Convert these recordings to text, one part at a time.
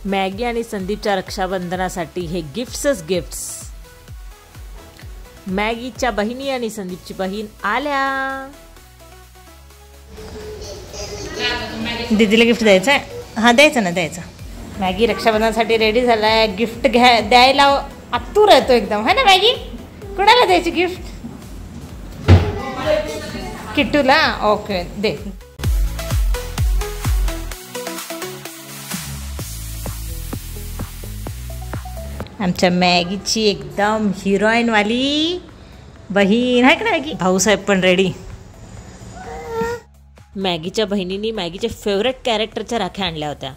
Maggi आणि संदीपच्या रक्षाबंधनासाठी हे गिफ्ट्सच gifts. मॅगीच्या बहिणी आणि संदीपची बहीण आल्या. दीदीला गिफ्ट द्यायचं आहे. हां द्यायचं ना द्यायचं. मॅगी रक्षाबंधनासाठी रेडी झालाय. गिफ्ट द्यायला आतुर येतो एकदम, है ना मॅगी? कुणाला द्यायची गिफ्ट? किट्टूला. ओके दे. आमच्या मॅगीची एकदम हिरोईन वाली बहीण आहे का मॅगी? भाऊसाहेब पण रेडी. मॅगीच्या बहिणींनी मॅगीचे फेवरेट कॅरेक्टरच्या राख्या आणल्या होत्या.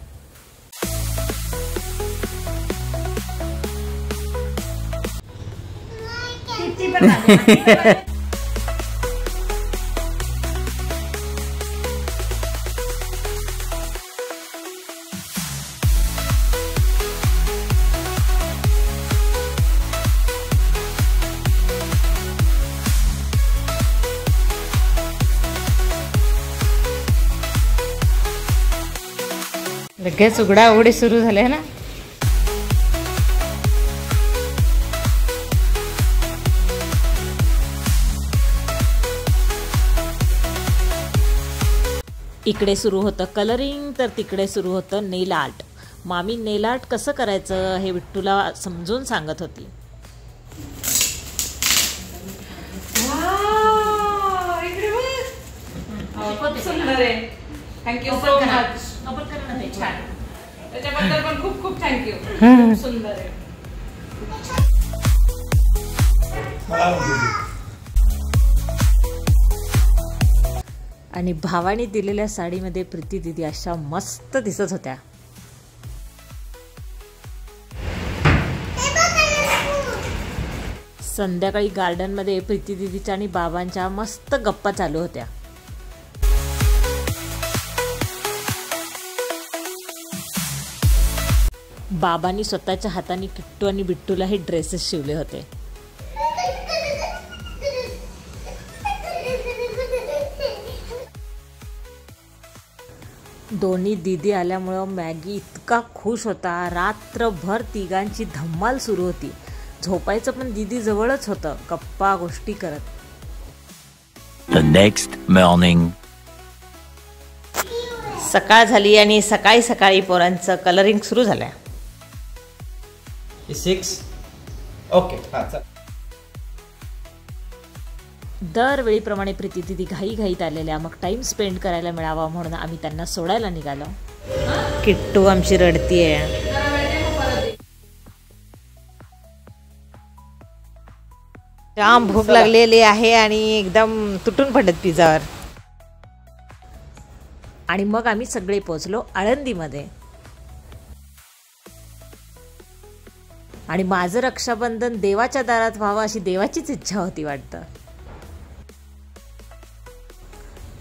लगेच उघडा उघडी सुरू झाले ना. इकडे सुरू होतं कलरिंग तर तिकडे सुरू होतं नेल आर्ट. मामी नेल आर्ट कसं करायचं हे बिट्टूला समजून सांगत होती. Thank you so much. त्याच्याबद्दल पण खूप खूप थँक्यू. सुंदर आहे. आणि भावाने दिलेल्या साडीमध्ये प्रीती दिदी अशा मस्त दिसत होत्या. संध्याकाळी गार्डनमध्ये प्रीती दिदीच्या आणि बाबांच्या मस्त गप्पा चालू होत्या. बाबांनी स्वतःच्या हाताने किट्टू आणि बिट्टूला हे ड्रेसेस शिवले होते. दोन्ही दीदी आल्यामुळं मॅगी इतका खुश होता. रात्रभर तिघांची धम्माल सुरू होती. झोपायचं पण दीदी जवळच होतं, गप्पा गोष्टी करत. The next morning. सकाळ झाली आणि सकाळी सकाळी पोरांचं कलरिंग सुरू झालं. 6 ओके. दरवेळीप्रमाणे प्रीती दिदी घाईघाईत आलेल्या. मग टाइम स्पेंड करायला मिळावा म्हणून आम्ही त्यांना सोडायला निघालो. किट्टू आमची रडतीये. जाम भूक लागलेली आहे आणि एकदम तुटून पडत पिझ्झावर. आणि मग आम्ही सगळे पोहोचलो आळंदीमध्ये. आणि माझं रक्षाबंधन देवाच्या दारात व्हावं अशी देवाचीच इच्छा होती वाटतं.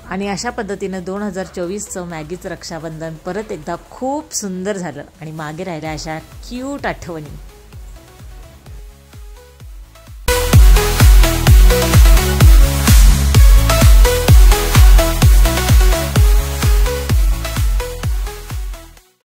आणि अशा पद्धतीनं 2024चं मॅगीचं रक्षाबंधन परत एकदा खूप सुंदर झालं. आणि मागे राहिल्या अशा क्यूट आठवणी.